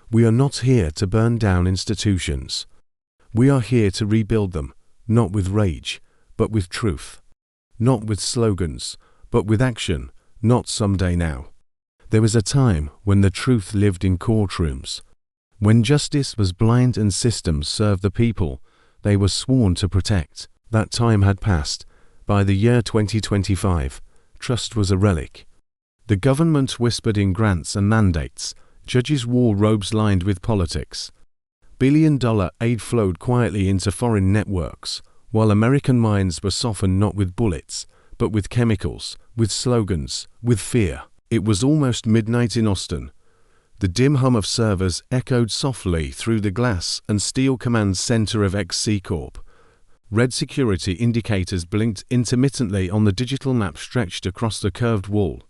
We are not here to burn down institutions. We are here to rebuild them, not with rage, but with truth. Not with slogans, but with action, not someday now. There was a time when the truth lived in courtrooms. When justice was blind and systems served the people they were sworn to protect. That time had passed. By the year 2025, trust was a relic. The government whispered in grants and mandates. Judges wore robes lined with politics. Billion-dollar aid flowed quietly into foreign networks, while American minds were softened not with bullets, but with chemicals, with slogans, with fear. It was almost midnight in Austin. The dim hum of servers echoed softly through the glass and steel command center of XC Corp. Red security indicators blinked intermittently on the digital map stretched across the curved wall,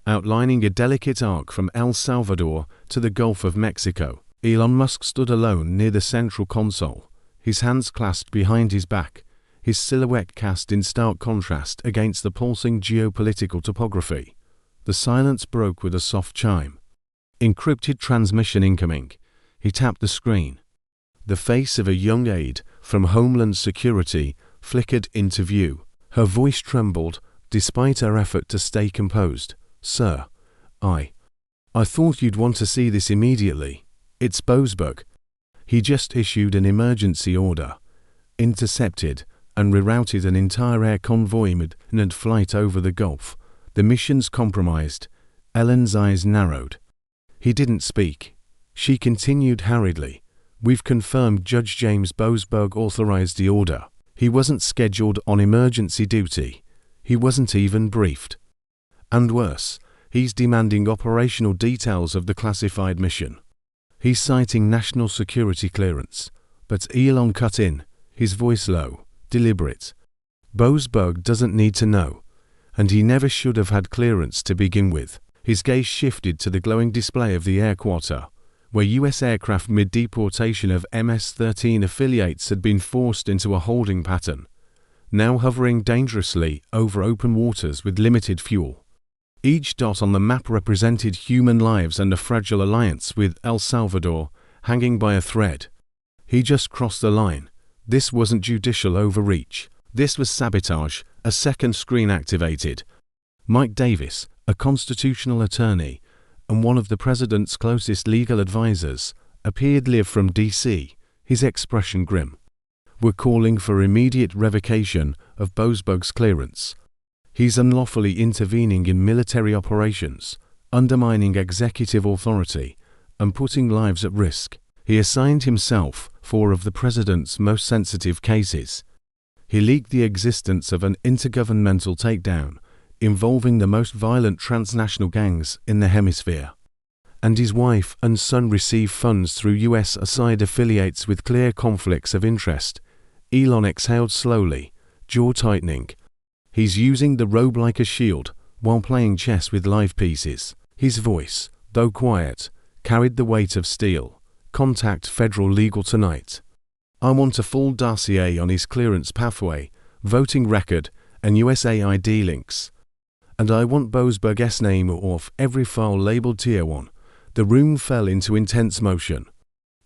outlining a delicate arc from El Salvador to the Gulf of Mexico. Elon Musk stood alone near the central console, his hands clasped behind his back, his silhouette cast in stark contrast against the pulsing geopolitical topography. The silence broke with a soft chime. Encrypted transmission incoming. He tapped the screen. The face of a young aide from Homeland Security flickered into view. Her voice trembled, despite her effort to stay composed. "Sir, I thought you'd want to see this immediately. It's Boasberg. He just issued an emergency order, intercepted and rerouted an entire air convoy mid flight over the Gulf. The mission's compromised." Ellen's eyes narrowed. He didn't speak. She continued hurriedly. "We've confirmed Judge James Boasberg authorized the order. He wasn't scheduled on emergency duty. He wasn't even briefed. And worse, he's demanding operational details of the classified mission. He's citing national security clearance." But Elon cut in, his voice low, deliberate. "Boasberg doesn't need to know, and he never should have had clearance to begin with." His gaze shifted to the glowing display of the air quarter, where U.S. aircraft mid-deportation of MS-13 affiliates had been forced into a holding pattern, now hovering dangerously over open waters with limited fuel. Each dot on the map represented human lives and a fragile alliance with El Salvador hanging by a thread. He just crossed the line. This wasn't judicial overreach. This was sabotage. A second screen activated. Mike Davis, a constitutional attorney and one of the president's closest legal advisors, appeared live from D.C., his expression grim. "We're calling for immediate revocation of Boasberg's clearance. He's unlawfully intervening in military operations, undermining executive authority, and putting lives at risk." He assigned himself 4 of the president's most sensitive cases. He leaked the existence of an intergovernmental takedown involving the most violent transnational gangs in the hemisphere. And his wife and son receive funds through U.S.-aside affiliates with clear conflicts of interest. Elon exhaled slowly, jaw tightening. He's using the robe like a shield while playing chess with live pieces. His voice, though quiet, carried the weight of steel. "Contact federal legal tonight. I want a full dossier on his clearance pathway, voting record, and USAID links. And I want Boasberg's name off every file labeled Tier 1. The room fell into intense motion.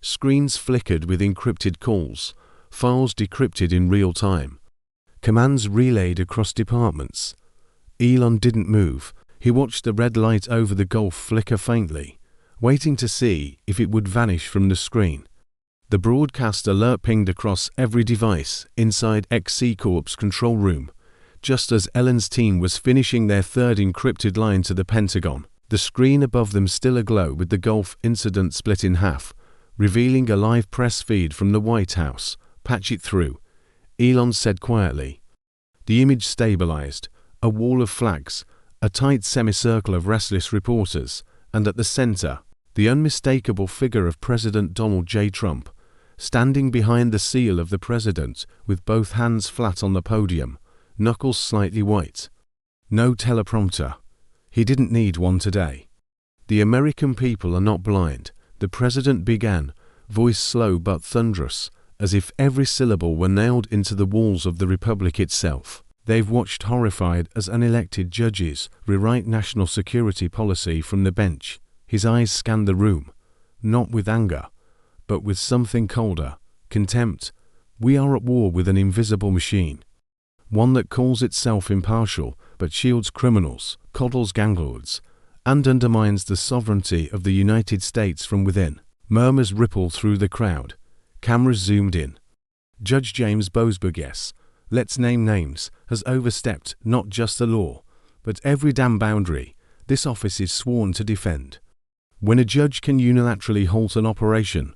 Screens flickered with encrypted calls, files decrypted in real time. Commands relayed across departments. Elon didn't move. He watched the red light over the Gulf flicker faintly, waiting to see if it would vanish from the screen. The broadcast alert pinged across every device inside XC Corp's control room, just as Ellen's team was finishing their third encrypted line to the Pentagon. The screen above them still aglow with the Gulf incident split in half, revealing a live press feed from the White House. "Patch it through," Elon said quietly. The image stabilized, a wall of flags, a tight semicircle of restless reporters, and at the center, the unmistakable figure of President Donald J. Trump, standing behind the seal of the president with both hands flat on the podium, knuckles slightly white. No teleprompter. He didn't need one today. "The American people are not blind," the president began, voice slow but thunderous, as if every syllable were nailed into the walls of the republic itself. "They've watched horrified as unelected judges rewrite national security policy from the bench." His eyes scanned the room. not with anger, but with something colder, contempt. We are at war with an invisible machine, one that calls itself impartial but shields criminals, coddles ganglords, and undermines the sovereignty of the United States from within. Murmurs rippled through the crowd. Cameras zoomed in. Judge James Boasberg, yes, let's name names, has overstepped not just the law, but every damn boundary this office is sworn to defend. When a judge can unilaterally halt an operation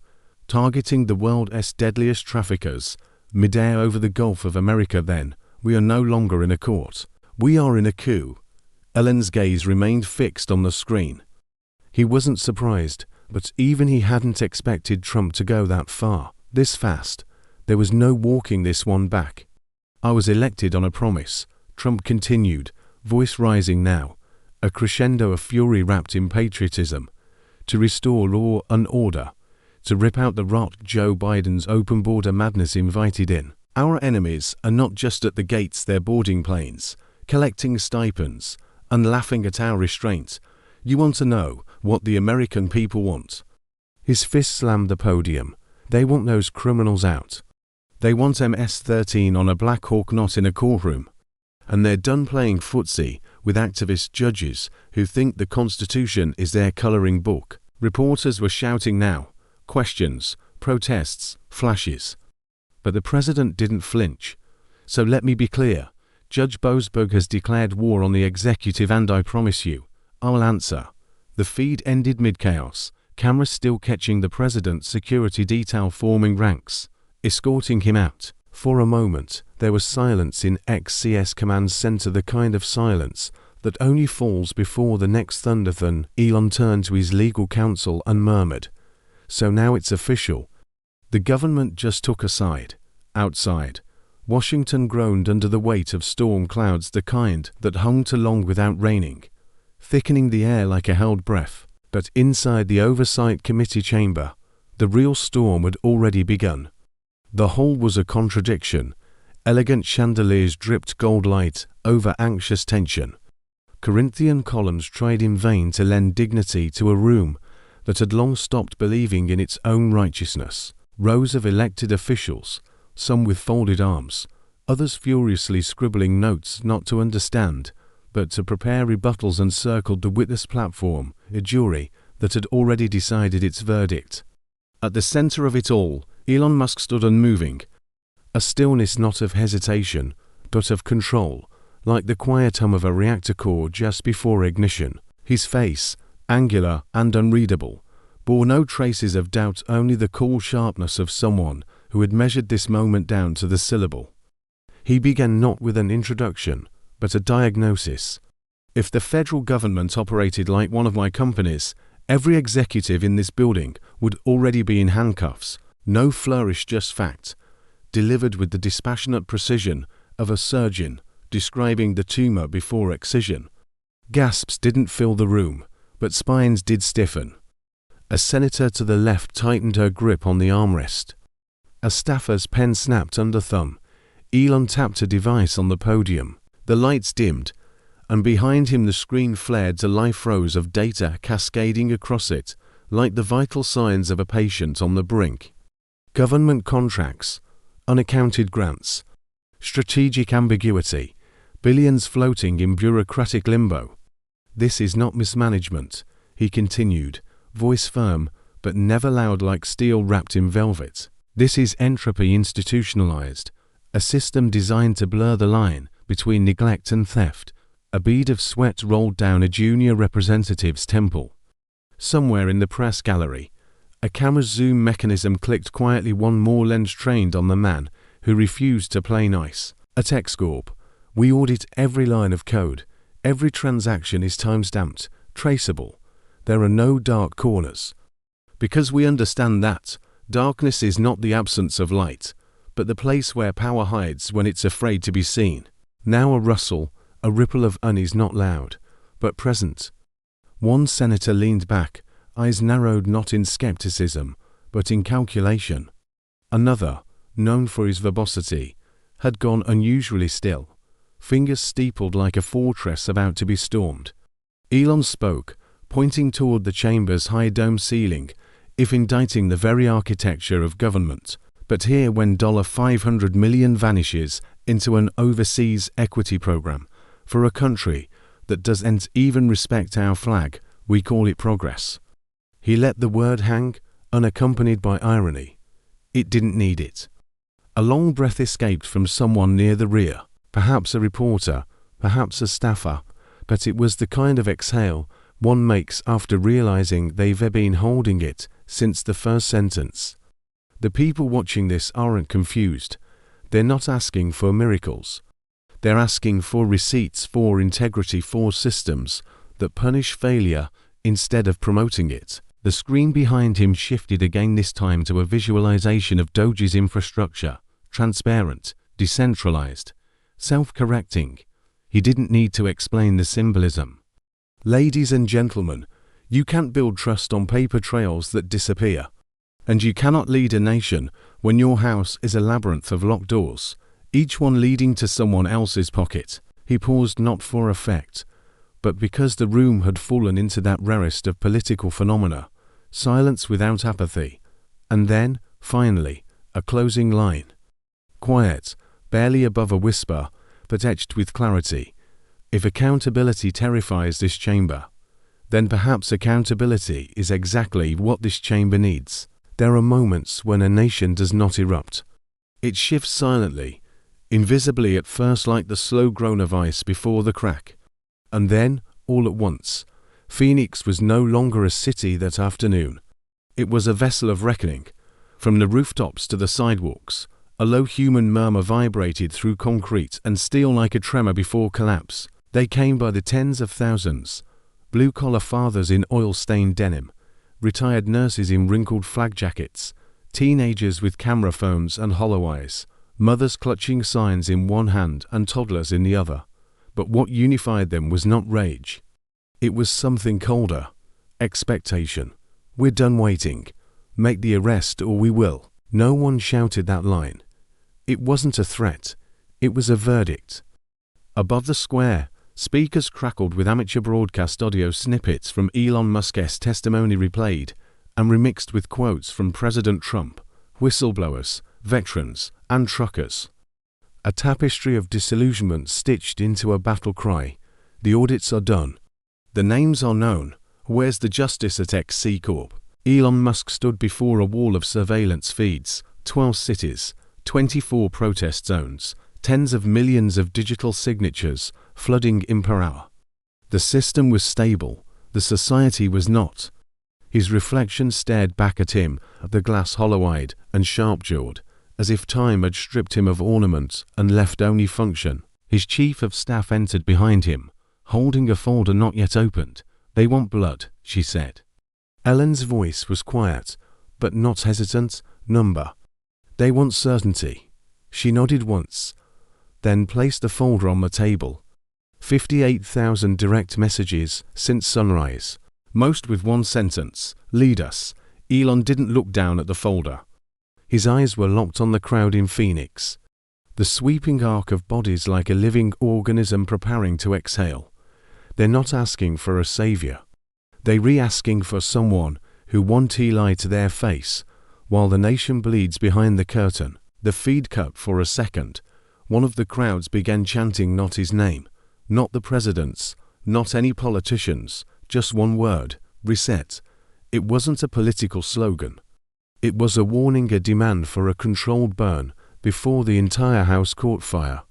targeting the world's deadliest traffickers midair over the Gulf of America, then we are no longer in a court. We are in a coup. Ellen's gaze remained fixed on the screen. He wasn't surprised, but even he hadn't expected Trump to go that far, this fast. There was no walking this one back. I was elected on a promise, Trump continued, voice rising now, a crescendo of fury wrapped in patriotism, to restore law and order, to rip out the rot Joe Biden's open border madness invited in. Our enemies are not just at the gates, they're boarding planes, collecting stipends, and laughing at our restraint. You want to know what the American people want? His fist slammed the podium. They want those criminals out. They want MS-13 on a Black Hawk, not in a courtroom. And they're done playing footsie with activist judges who think the Constitution is their coloring book. Reporters were shouting now. Questions, protests, flashes. But the president didn't flinch. So let me be clear. Judge Boasberg has declared war on the executive, and I promise you, I'll answer. The feed ended mid-chaos, cameras still catching the president's security detail forming ranks, escorting him out. For a moment, there was silence in XCS Command Center, the kind of silence that only falls before the next thunder. Then Elon turned to his legal counsel and murmured, "So now it's official. The government just took a side." Outside, Washington groaned under the weight of storm clouds, the kind that hung too long without raining, thickening the air like a held breath. But inside the Oversight Committee chamber, the real storm had already begun. The hall was a contradiction. Elegant chandeliers dripped gold light over anxious tension. Corinthian columns tried in vain to lend dignity to a room that had long stopped believing in its own righteousness. Rows of elected officials, some with folded arms, others furiously scribbling notes not to understand, but to prepare rebuttals, encircled the witness platform, a jury that had already decided its verdict. At the center of it all, Elon Musk stood unmoving, a stillness not of hesitation, but of control, like the quiet hum of a reactor core just before ignition. His face, angular and unreadable, bore no traces of doubt, only the cool sharpness of someone who had measured this moment down to the syllable. He began not with an introduction, but a diagnosis. If the federal government operated like one of my companies, every executive in this building would already be in handcuffs. No flourish, just fact, delivered with the dispassionate precision of a surgeon describing the tumor before excision. Gasps didn't fill the room, but spines did stiffen. A senator to the left tightened her grip on the armrest. A staffer's pen snapped under thumb. Elon tapped a device on the podium. The lights dimmed, and behind him the screen flared to life, rows of data cascading across it, like the vital signs of a patient on the brink. Government contracts, unaccounted grants, strategic ambiguity, billions floating in bureaucratic limbo. This is not mismanagement, he continued, voice firm, but never loud, like steel wrapped in velvet. This is entropy institutionalized, a system designed to blur the line between neglect and theft. A bead of sweat rolled down a junior representative's temple. Somewhere in the press gallery, a camera's zoom mechanism clicked quietly, one more lens trained on the man who refused to play nice. At X Corp, we audit every line of code. Every transaction is time-stamped, traceable. There are no dark corners. Because we understand that darkness is not the absence of light, but the place where power hides when it's afraid to be seen. Now a rustle, a ripple of unease, not loud, but present. One senator leaned back, eyes narrowed not in skepticism, but in calculation. Another, known for his verbosity, had gone unusually still, fingers steepled like a fortress about to be stormed. Elon spoke, pointing toward the chamber's high dome ceiling. if indicting the very architecture of government. But here, when $500 million vanishes into an overseas equity program for a country that doesn't even respect our flag, we call it progress. He let the word hang, unaccompanied by irony. It didn't need it. A long breath escaped from someone near the rear, perhaps a reporter, perhaps a staffer, but it was the kind of exhale one makes after realizing they've been holding it since the first sentence. The people watching this aren't confused. They're not asking for miracles. They're asking for receipts, for integrity, for systems that punish failure instead of promoting it. The screen behind him shifted again, this time to a visualization of Doge's infrastructure, transparent, decentralized, self-correcting. He didn't need to explain the symbolism. Ladies and gentlemen, you can't build trust on paper trails that disappear. And you cannot lead a nation when your house is a labyrinth of locked doors, each one leading to someone else's pocket. He paused not for effect, but because the room had fallen into that rarest of political phenomena, silence without apathy. And then, finally, a closing line. Quiet, barely above a whisper, but etched with clarity. If accountability terrifies this chamber, then perhaps accountability is exactly what this chamber needs. There are moments when a nation does not erupt. It shifts silently, invisibly at first, like the slow groan of ice before the crack. And then, all at once, Phoenix was no longer a city that afternoon. It was a vessel of reckoning. From the rooftops to the sidewalks, a low human murmur vibrated through concrete and steel like a tremor before collapse. They came by the tens of thousands. Blue-collar fathers in oil-stained denim, retired nurses in wrinkled flag jackets, teenagers with camera phones and hollow eyes, mothers clutching signs in one hand and toddlers in the other. But what unified them was not rage. It was something colder. Expectation. We're done waiting. Make the arrest or we will. No one shouted that line. It wasn't a threat. It was a verdict. Above the square, speakers crackled with amateur broadcast audio snippets from Elon Musk's testimony, replayed and remixed with quotes from President Trump, whistleblowers, veterans, and truckers. A tapestry of disillusionment stitched into a battle cry. The audits are done. The names are known. Where's the justice at XC Corp? Elon Musk stood before a wall of surveillance feeds, 12 cities, 24 protest zones, tens of millions of digital signatures flooding in per hour. The system was stable, the society was not. His reflection stared back at him, the glass hollow-eyed and sharp-jawed, as if time had stripped him of ornament and left only function. His chief of staff entered behind him, holding a folder not yet opened. "They want blood," she said. Ellen's voice was quiet, but not hesitant. "Number." "They want certainty." She nodded once, then placed the folder on the table. 58,000 direct messages since sunrise, most with one sentence: "Lead us." Elon didn't look down at the folder. His eyes were locked on the crowd in Phoenix. The sweeping arc of bodies like a living organism preparing to exhale. They're not asking for a savior. They're re-asking for someone who won't lie to their face while the nation bleeds behind the curtain. The feed cut for a second. One of the crowds began chanting not his name, not the president's, not any politicians, just one word: reset. It wasn't a political slogan. It was a warning, a demand for a controlled burn before the entire house caught fire.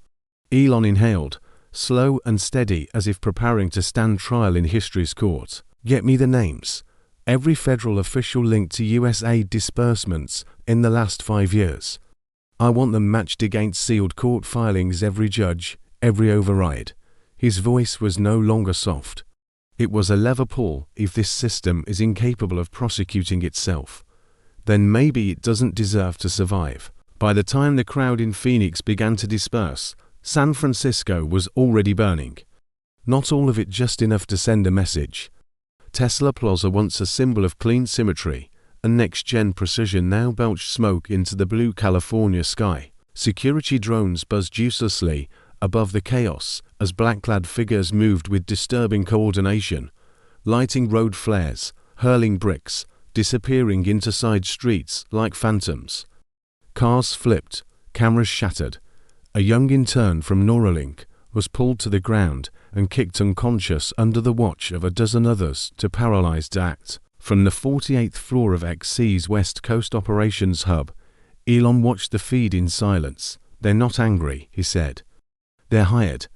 Elon inhaled, slow and steady, as if preparing to stand trial in history's court. "Get me the names. Every federal official linked to US aid disbursements in the last 5 years. I want them matched against sealed court filings, every judge, every override." His voice was no longer soft. It was a lever pull. If this system is incapable of prosecuting itself, then maybe it doesn't deserve to survive. By the time the crowd in Phoenix began to disperse, San Francisco was already burning. Not all of it just enough to send a message. Tesla Plaza, once a symbol of clean symmetry and next-gen precision, now belched smoke into the blue California sky. Security drones buzzed uselessly above the chaos as black-clad figures moved with disturbing coordination, lighting road flares, hurling bricks, disappearing into side streets like phantoms. Cars flipped, cameras shattered. A young intern from Neuralink was pulled to the ground and kicked unconscious under the watch of a dozen others to paralyzed act. From the 48th floor of XC's West Coast Operations Hub, Elon watched the feed in silence. "They're not angry," he said. "They're hired."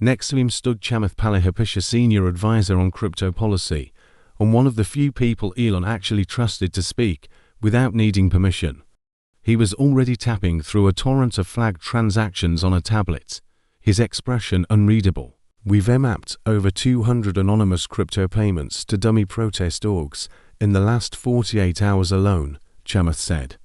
Next to him stood Chamath Palihapitiya, senior advisor on crypto policy, and one of the few people Elon actually trusted to speak without needing permission. He was already tapping through a torrent of flagged transactions on a tablet, his expression unreadable. "We've mapped over 200 anonymous crypto payments to dummy protest orgs in the last 48 hours alone," Chamath said.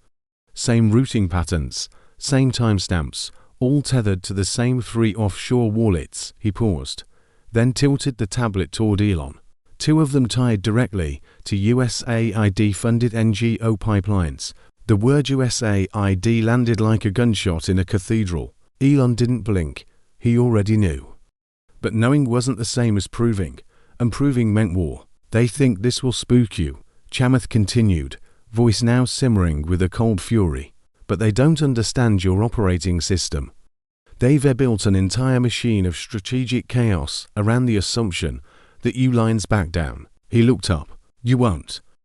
"Same routing patterns, same timestamps, all tethered to the same 3 offshore wallets." He paused, then tilted the tablet toward Elon. 2 of them tied directly to USAID-funded NGO pipelines. The word USAID landed like a gunshot in a cathedral. Elon didn't blink. He already knew. But knowing wasn't the same as proving, and proving meant war. "They think this will spook you," Chamath continued, voice now simmering with a cold fury. "But they don't understand your operating system. They've built an entire machine of strategic chaos around the assumption that you lines back down." He looked up. "You won't."